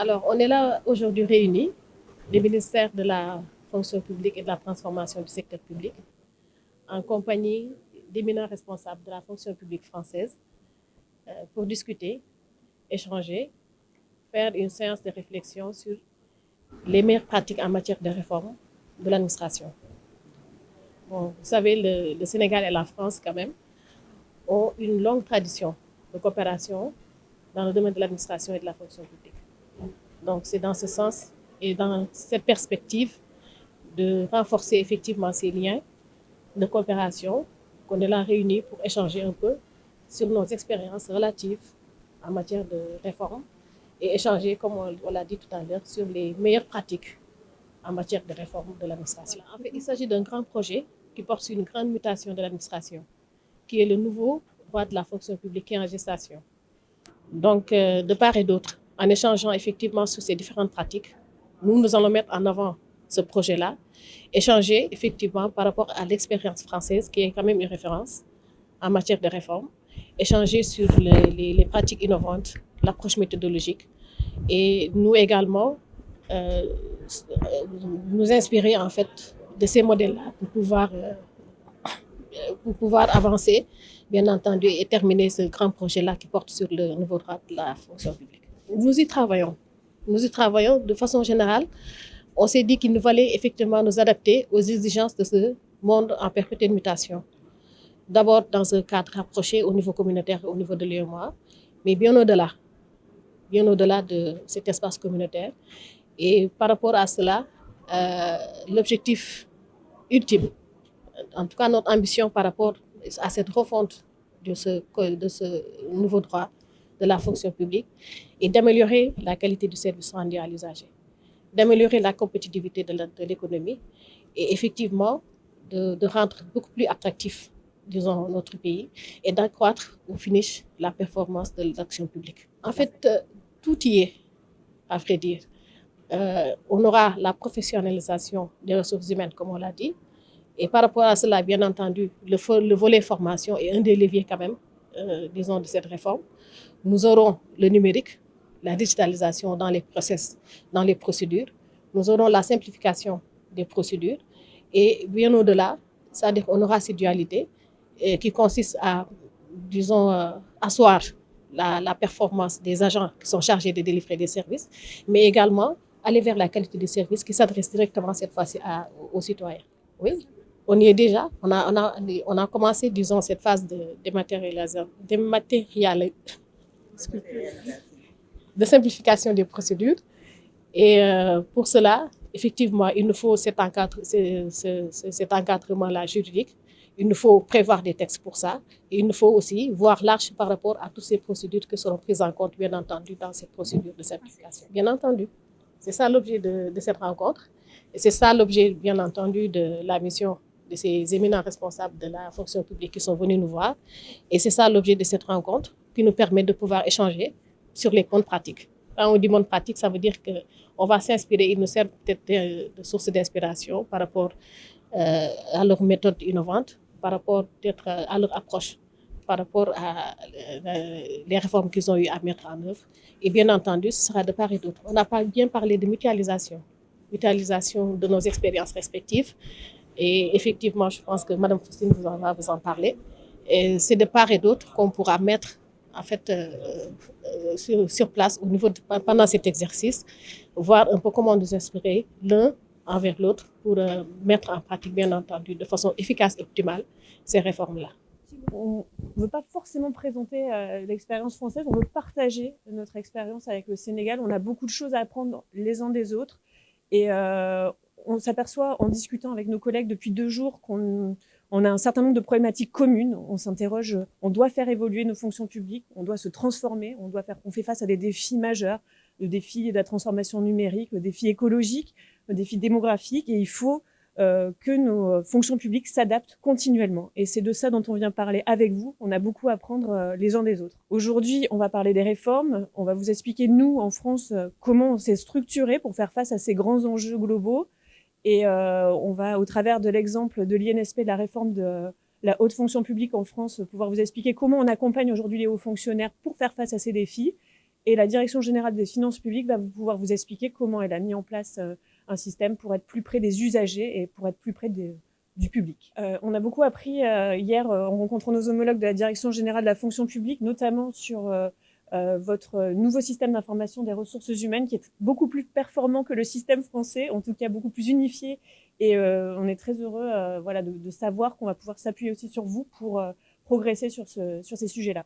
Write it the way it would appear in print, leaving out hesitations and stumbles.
Alors, on est là aujourd'hui réunis, les ministères de la fonction publique et de la transformation du secteur public, en compagnie d'éminents responsables de la fonction publique française, pour discuter, échanger, faire une séance de réflexion sur les meilleures pratiques en matière de réforme de l'administration. Bon, vous savez, le Sénégal et la France, quand même, ont une longue tradition de coopération dans le domaine de l'administration et de la fonction publique. Donc, c'est dans ce sens et dans cette perspective de renforcer effectivement ces liens de coopération qu'on est là réunis pour échanger un peu sur nos expériences relatives en matière de réforme et échanger, comme on l'a dit tout à l'heure, sur les meilleures pratiques en matière de réforme de l'administration. En fait, il s'agit d'un grand projet qui porte sur une grande mutation de l'administration, qui est le nouveau droit de la fonction publique qui est en gestation. Donc, de part et d'autre, en échangeant effectivement sur ces différentes pratiques, nous allons mettre en avant ce projet-là, échanger effectivement par rapport à l'expérience française, qui est quand même une référence en matière de réforme, échanger sur les pratiques innovantes, l'approche méthodologique, et nous également euh, nous inspirer en fait de ces modèles-là pour pouvoir avancer, bien entendu, et terminer ce grand projet-là qui porte sur le nouveau droit de la fonction publique. Nous y travaillons. Nous y travaillons de façon générale. On s'est dit qu'il nous fallait effectivement nous adapter aux exigences de ce monde en perpétuelle mutation. D'abord dans un cadre rapproché au niveau communautaire et au niveau de l'UEMOA, mais bien au-delà de cet espace communautaire. Et par rapport à cela, l'objectif ultime, en tout cas notre ambition par rapport à cette refonte de ce nouveau droit de la fonction publique, est d'améliorer la qualité du service rendu à l'usager, d'améliorer la compétitivité de l'économie et effectivement de rendre beaucoup plus attractif, disons, notre pays et d'accroître au finish la performance de l'action publique. En fait, tout y est, à vrai dire. On aura la professionnalisation des ressources humaines, comme on l'a dit. Et par rapport à cela, bien entendu, le volet formation est un des leviers quand même, disons, de cette réforme. Nous aurons le numérique, la digitalisation dans les process, dans les procédures. Nous aurons la simplification des procédures. Et bien au-delà, c'est-à-dire qu'on aura cette dualité qui consiste à, disons, asseoir la performance des agents qui sont chargés de délivrer des services, mais également aller vers la qualité des services qui s'adresse directement cette fois-ci aux citoyens. Oui, on y est déjà. On a commencé, disons, cette phase de de simplification des procédures. Et pour cela, effectivement, il nous faut cet encadrement-là juridique. Il nous faut prévoir des textes pour ça. Et il nous faut aussi voir large par rapport à toutes ces procédures qui seront prises en compte, bien entendu, dans cette procédure de simplification. Bien entendu. C'est ça l'objet de cette rencontre. Et c'est ça l'objet, bien entendu, de la mission de ces éminents responsables de la fonction publique qui sont venus nous voir. Et c'est ça l'objet de cette rencontre qui nous permet de pouvoir échanger sur les bonnes pratiques. Quand on dit bonnes pratiques, ça veut dire qu'on va s'inspirer, ils nous servent peut-être de sources d'inspiration par rapport à leurs méthodes innovantes, par rapport peut-être à leur approche, par rapport à les réformes qu'ils ont eu à mettre en œuvre. Et bien entendu, ce sera de part et d'autre. On n'a pas bien parlé de mutualisation de nos expériences respectives. Et effectivement, je pense que Mme Faustine va vous en parler. Et c'est de part et d'autre qu'on pourra mettre en fait, sur place au niveau pendant cet exercice, voir un peu comment nous inspirer l'un envers l'autre pour mettre en pratique, bien entendu, de façon efficace et optimale, ces réformes-là. On ne veut pas forcément présenter l'expérience française, on veut partager notre expérience avec le Sénégal. On a beaucoup de choses à apprendre les uns des autres. Et on s'aperçoit en discutant avec nos collègues depuis 2 jours qu'on a un certain nombre de problématiques communes. On s'interroge, on doit faire évoluer nos fonctions publiques, on doit se transformer, on fait face à des défis majeurs, le défi de la transformation numérique, le défi écologique, le défi démographique, et il faut que nos fonctions publiques s'adaptent continuellement. Et c'est de ça dont on vient parler avec vous. On a beaucoup à apprendre les uns des autres. Aujourd'hui, on va parler des réformes. On va vous expliquer, nous, en France, comment on s'est structuré pour faire face à ces grands enjeux globaux. Et on va, au travers de l'exemple de l'INSP, de la réforme de la haute fonction publique en France, pouvoir vous expliquer comment on accompagne aujourd'hui les hauts fonctionnaires pour faire face à ces défis. Et la Direction générale des finances publiques va pouvoir vous expliquer comment elle a mis en place un système pour être plus près des usagers et pour être plus près du public. On a beaucoup appris hier en rencontrant nos homologues de la Direction générale de la fonction publique, notamment sur votre nouveau système d'information des ressources humaines qui est beaucoup plus performant que le système français, en tout cas beaucoup plus unifié. Et on est très heureux voilà, de savoir qu'on va pouvoir s'appuyer aussi sur vous pour progresser sur ces sujets-là.